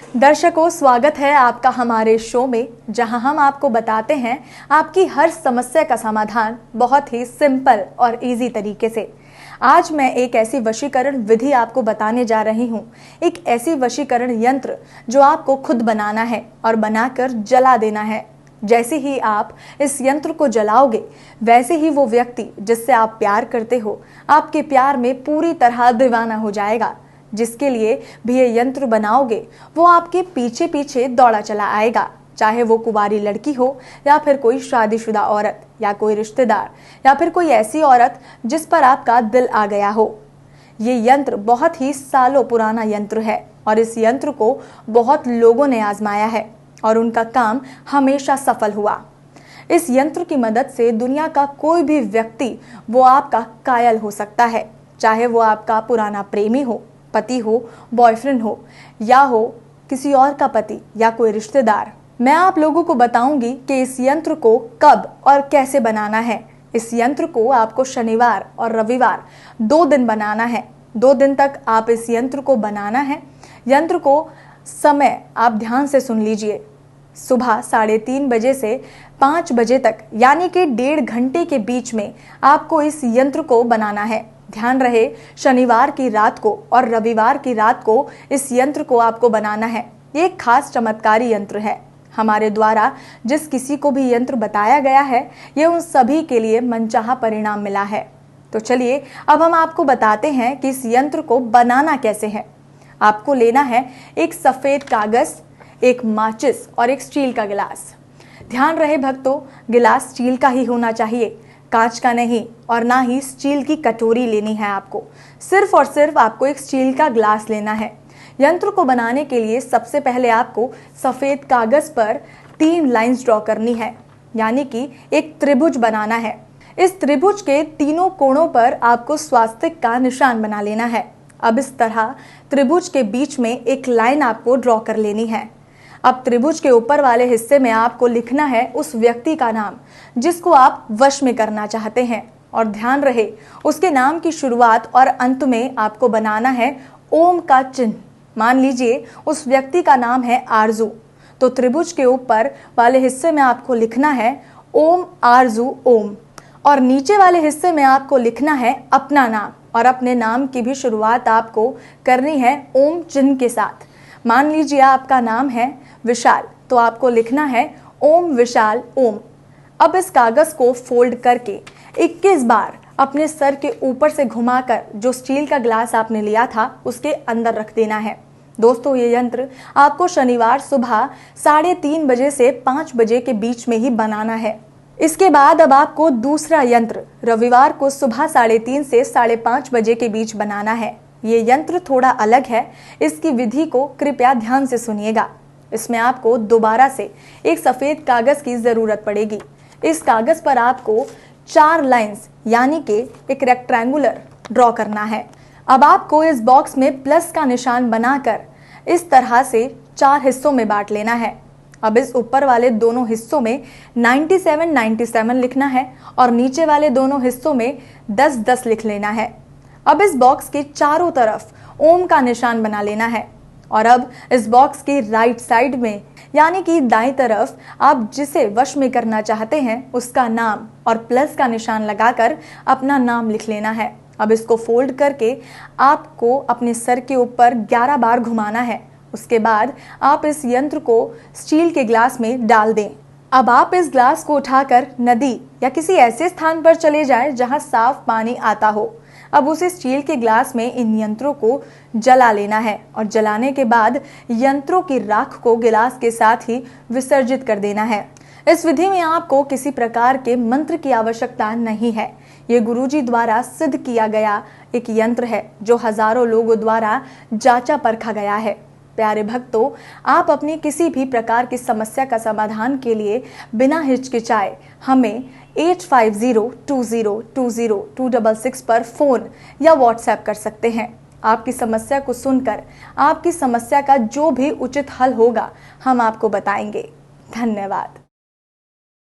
दर्शकों, स्वागत है आपका हमारे शो में, जहां हम आपको बताते हैं आपकी हर समस्या का समाधान बहुत ही सिंपल और इजी तरीके से। आज मैं एक ऐसी वशीकरण विधि आपको बताने जा रही हूं, एक ऐसी वशीकरण यंत्र जो आपको खुद बनाना है और बनाकर जला देना है। जैसे ही आप इस यंत्र को जलाओगे, वैसे ही वो व्यक्ति जिससे आप प्यार करते हो आपके प्यार में पूरी तरह दीवाना हो जाएगा। जिसके लिए भी ये यंत्र बनाओगे वो आपके पीछे पीछे दौड़ा चला आएगा, चाहे वो कुंवारी लड़की हो या फिर कोई शादीशुदा औरत या कोई रिश्तेदार या फिर कोई ऐसी औरत जिस पर आपका दिल आ गया हो। ये यंत्र बहुत ही सालों पुराना यंत्र है और इस यंत्र को बहुत लोगों ने आजमाया है और उनका काम हमेशा सफल हुआ। इस यंत्र की मदद से दुनिया का कोई भी व्यक्ति वो आपका कायल हो सकता है, चाहे वो आपका पुराना प्रेमी हो, पति हो, बॉयफ्रेंड हो या हो किसी और का पति या कोई रिश्तेदार। मैं आप लोगों को बताऊंगी कि इस यंत्र को कब और कैसे बनाना है। इस यंत्र को आपको शनिवार और रविवार 2 दिन बनाना है। 2 दिन तक आप इस यंत्र को बनाना है। यंत्र को समय आप ध्यान से सुन लीजिए। सुबह 3:30 बजे से 5 बजे तक, यानी कि 1.5 घंटे के बीच में आपको इस यंत्र को बनाना है। ध्यान रहे, शनिवार की रात को और रविवार की रात को इस यंत्र को आपको बनाना है। ये एक खास चमत्कारी यंत्र है। हमारे द्वारा जिस किसी को भी यंत्र बताया गया है, ये उन सभी के लिए मनचाहा परिणाम मिला है। तो चलिए अब हम आपको बताते हैं कि इस यंत्र को बनाना कैसे है। आपको लेना है एक सफेद कागज, एक माचिस और एक स्टील का गिलास। ध्यान रहे भक्तों, गिलास स्टील का ही होना चाहिए, कांच का नहीं, और ना ही स्टील की कटोरी लेनी है। आपको सिर्फ और सिर्फ आपको एक स्टील का ग्लास लेना है। यंत्र को बनाने के लिए सबसे पहले आपको सफेद कागज पर 3 लाइंस ड्रॉ करनी है, यानी कि एक त्रिभुज बनाना है। इस त्रिभुज के तीनों कोणों पर आपको स्वास्तिक का निशान बना लेना है। अब इस तरह त्रिभुज के बीच में एक लाइन आपको ड्रॉ कर लेनी है। अब त्रिभुज के ऊपर वाले हिस्से में आपको लिखना है उस व्यक्ति का नाम जिसको आप वश में करना चाहते हैं, और ध्यान रहे उसके नाम की शुरुआत और अंत में आपको बनाना है ओम का चिन्ह। मान लीजिए उस व्यक्ति का नाम है आरजू, तो त्रिभुज के ऊपर वाले हिस्से में आपको लिखना है ओम आरजू ओम, और नीचे वाले हिस्से में आपको लिखना है अपना नाम, और अपने नाम की भी शुरुआत आपको करनी है ओम चिन्ह के साथ। मान लीजिए आपका नाम है विशाल, तो आपको लिखना है ओम विशाल ओम। अब इस कागज को फोल्ड करके 21 बार अपने सर के ऊपर से घुमाकर जो स्टील का ग्लास आपने लिया था उसके अंदर रख देना है। दोस्तों, ये यंत्र आपको शनिवार सुबह 3:30 बजे से 5 बजे के बीच में ही बनाना है। इसके बाद अब आपको दूसरा यंत्र रविवार को सुबह 3:30 से 5:30 बजे के बीच बनाना है। ये यंत्र थोड़ा अलग है, इसकी विधि को कृपया ध्यान से सुनिएगा। इसमें आपको दोबारा से एक सफेद कागज की जरूरत पड़ेगी। इस कागज पर आपको 4 लाइंस यानी कि एक रेक्टेंगुलर ड्रॉ करना है। अब आपको इस बॉक्स में प्लस का निशान बनाकर इस तरह से 4 हिस्सों में बांट लेना है। अब इस ऊपर वाले दोनों हिस्सों में 97 लिखना है और नीचे वाले दोनों हिस्सों में 10 लिख लेना है। अब इस बॉक्स के चारों तरफ ओम का निशान बना लेना है, और अब इस बॉक्स की राइट साइड में यानी कि दाईं तरफ आप जिसे वश में करना चाहते हैं उसका नाम और प्लस का निशान लगाकर अपना नाम लिख लेना है। अब इसको फोल्ड करके आपको अपने सर के ऊपर 11 बार घुमाना है। उसके बाद आप इस यंत्र को स्टील के ग्लास में डाल दें। अब आप इस ग्लास को उठाकर नदी या किसी ऐसे स्थान पर चले जाएं जहां साफ पानी आता हो। अब उसे स्टील के ग्लास में इन यंत्रों को जला लेना है, और जलाने के बाद यंत्रों की राख को गिलास के साथ ही विसर्जित कर देना है। इस विधि में आपको किसी प्रकार के मंत्र की आवश्यकता नहीं है। ये गुरुजी द्वारा सिद्ध किया गया एक यंत्र है जो हजारों लोगों द्वारा जांचा परखा गया है। प्यारे भक्तों, आप अपनी किसी भी प्रकार की समस्या का समाधान के लिए बिना हिचकिचाए हमें 8502020266 पर फोन या व्हाट्सएप कर सकते हैं। आपकी समस्या को सुनकर आपकी समस्या का जो भी उचित हल होगा हम आपको बताएंगे। धन्यवाद।